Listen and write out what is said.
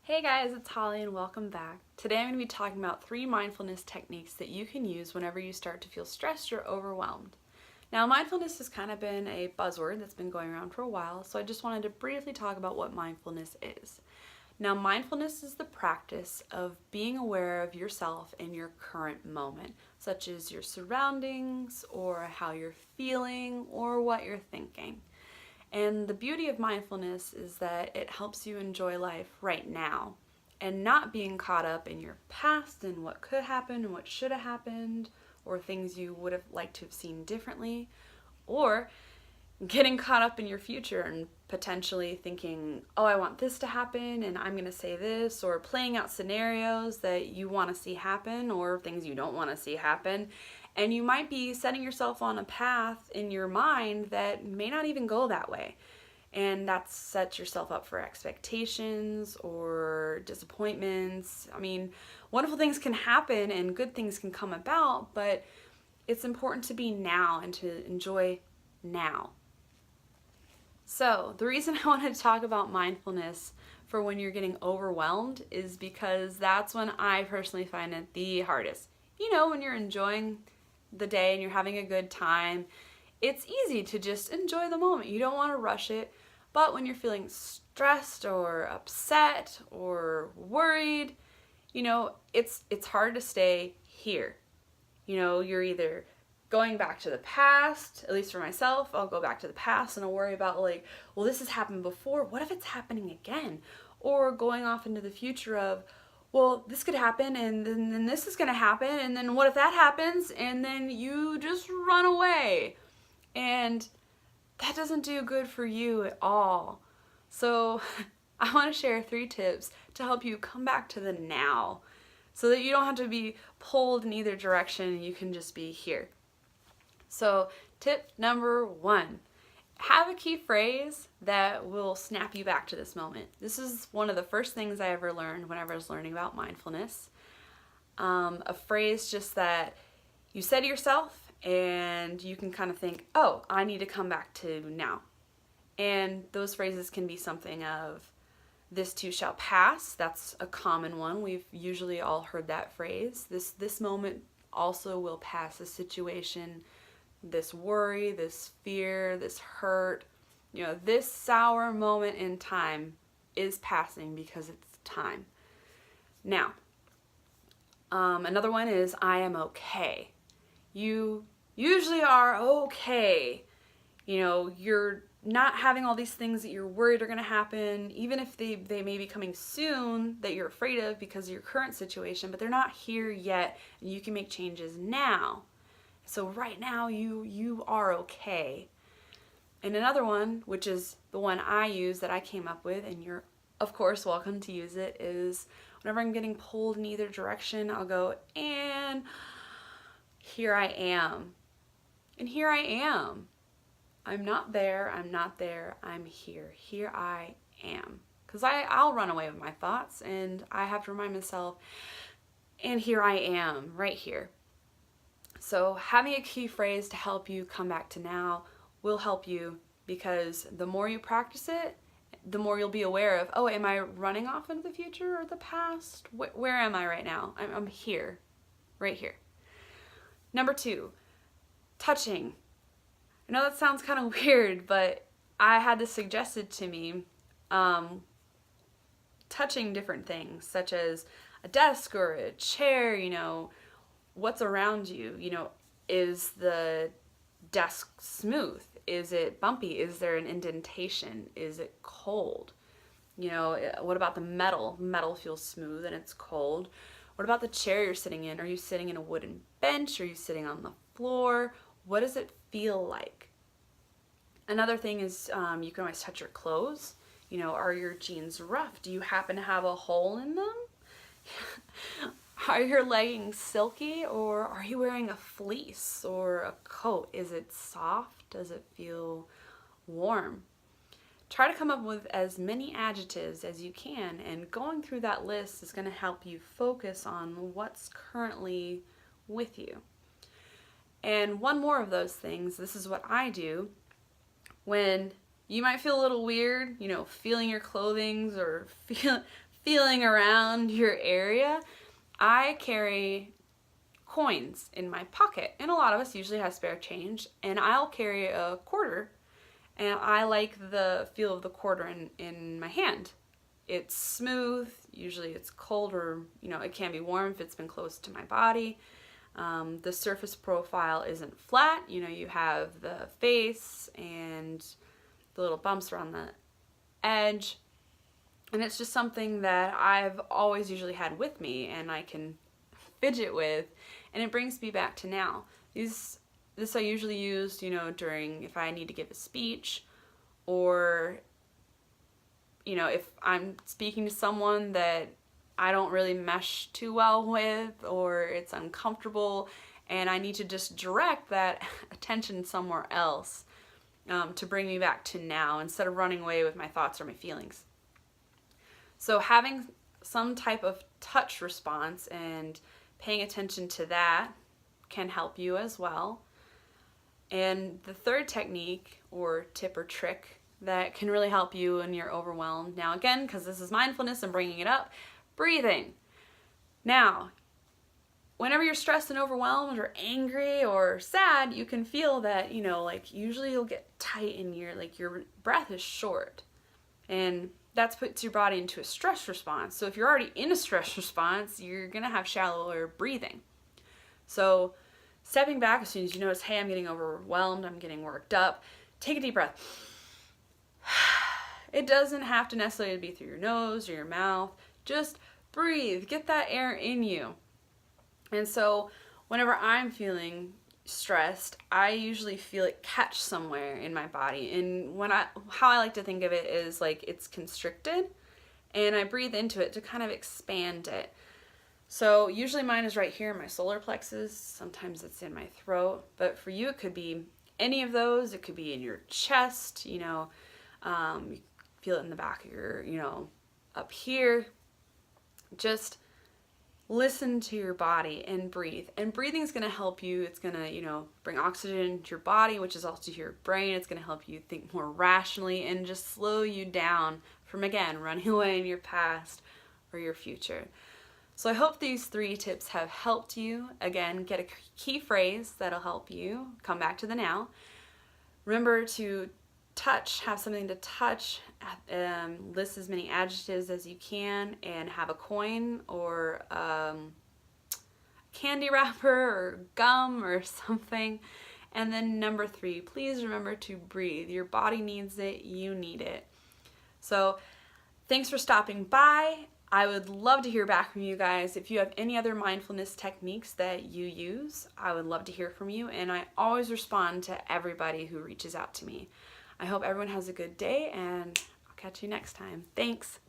Hey guys, it's Holly and welcome back. Today I'm going to be talking about 3 mindfulness techniques that you can use whenever you start to feel stressed or overwhelmed. Now, mindfulness has kind of been a buzzword that's been going around for a while, so I just wanted to briefly talk about what mindfulness is. Now, mindfulness is the practice of being aware of yourself in your current moment, such as your surroundings or how you're feeling or what you're thinking. And the beauty of mindfulness is that it helps you enjoy life right now and not being caught up in your past and what could happen and what should have happened or things you would have liked to have seen differently, or getting caught up in your future and potentially thinking, oh, I want this to happen and I'm going to say this, or playing out scenarios that you want to see happen or things you don't want to see happen. And you might be setting yourself on a path in your mind that may not even go that way. And that sets yourself up for expectations or disappointments. I mean, wonderful things can happen and good things can come about, but it's important to be now and to enjoy now. So, the reason I wanted to talk about mindfulness for when you're getting overwhelmed is because that's when I personally find it the hardest. You know, when you're enjoying the day and you're having a good time, it's easy to just enjoy the moment. You don't want to rush it. But when you're feeling stressed or upset or worried, you know, it's hard to stay here. You know, you're either going back to the past, at least for myself, I'll go back to the past and I'll worry about well, this has happened before. What if it's happening again? Or going off into the future of, well, this could happen and then this is going to happen and then what if that happens? And then you just run away. And that doesn't do good for you at all. So I want to share 3 tips to help you come back to the now so that you don't have to be pulled in either direction and you can just be here. So tip number 1. Have a key phrase that will snap you back to this moment. This is one of the first things I ever learned whenever I was learning about mindfulness. A phrase just that you say to yourself and you can kind of think, oh, I need to come back to now. And those phrases can be something of, this too shall pass. That's a common one. We've usually all heard that phrase. This moment also will pass. This situation, this worry, this fear, this hurt, you know, this sour moment in time is passing because it's time. Now, another one is, I am okay. You usually are okay. You know, you're not having all these things that you're worried are going to happen, even if they may be coming soon that you're afraid of because of your current situation, but they're not here yet and you can make changes now. So right now you are okay. And another one, which is the one I use that I came up with, and you're of course welcome to use it, is whenever I'm getting pulled in either direction, I'll go, and here I am. And here I am. I'm not there, I'm here. Here I am. Because I'll run away with my thoughts and I have to remind myself, and here I am, right here. So having a key phrase to help you come back to now will help you, because the more you practice it, the more you'll be aware of, oh, am I running off into the future or the past? Where am I right now? I'm here, right here. Number 2, touching. I know that sounds kind of weird, but I had this suggested to me, touching different things such as a desk or a chair, you know, what's around you, you know, is the desk smooth? Is it bumpy? Is there an indentation? Is it cold? You know, what about the metal? Metal feels smooth and it's cold. What about the chair you're sitting in? Are you sitting in a wooden bench? Are you sitting on the floor? What does it feel like? Another thing is you can always touch your clothes. You know, are your jeans rough? Do you happen to have a hole in them? Are your leggings silky, or are you wearing a fleece or a coat? Is it soft? Does it feel warm? Try to come up with as many adjectives as you can, and going through that list is going to help you focus on what's currently with you. And one more of those things, this is what I do when you might feel a little weird, you know, feeling your clothing or feeling around your area, I carry coins in my pocket, and a lot of us usually have spare change, and I'll carry a quarter, and I like the feel of the quarter in my hand. It's smooth, usually it's cold, or it can be warm if it's been close to my body. The surface profile isn't flat, you have the face and the little bumps around the edge, and it's just something that I've always usually had with me and I can fidget with, and it brings me back to now. This I usually use, during if I need to give a speech, or if I'm speaking to someone that I don't really mesh too well with, or it's uncomfortable and I need to just direct that attention somewhere else, to bring me back to now instead of running away with my thoughts or my feelings. So having some type of touch response and paying attention to that can help you as well. And the third technique or tip or trick that can really help you when you're overwhelmed, now again, because this is mindfulness and bringing it up, breathing. Now, whenever you're stressed and overwhelmed or angry or sad, you can feel that, usually you'll get tight in your breath is short. And that puts your body into a stress response. So if you're already in a stress response, you're going to have shallower breathing. So stepping back as soon as you notice, hey, I'm getting overwhelmed, I'm getting worked up, take a deep breath. It doesn't have to necessarily be through your nose or your mouth. Just breathe. Get that air in you. And so whenever I'm feeling stressed, I usually feel it catch somewhere in my body. And how I like to think of it is like it's constricted, and I breathe into it to kind of expand it. So usually mine is right here in my solar plexus. Sometimes it's in my throat, but for you it could be any of those. It could be in your chest, you feel it in the back of your, up here. Just listen to your body and breathe. And breathing is going to help you. It's going to, bring oxygen to your body, which is also to your brain. It's going to help you think more rationally and just slow you down from, again, running away in your past or your future. So I hope these 3 tips have helped you. Again, get a key phrase that'll help you come back to the now. Remember to touch, have something to touch, list as many adjectives as you can, and have a coin or candy wrapper or gum or something. And then number 3, please remember to breathe. Your body needs it, you need it. So thanks for stopping by. I would love to hear back from you guys. If you have any other mindfulness techniques that you use, I would love to hear from you, and I always respond to everybody who reaches out to me. I hope everyone has a good day, and I'll catch you next time. Thanks.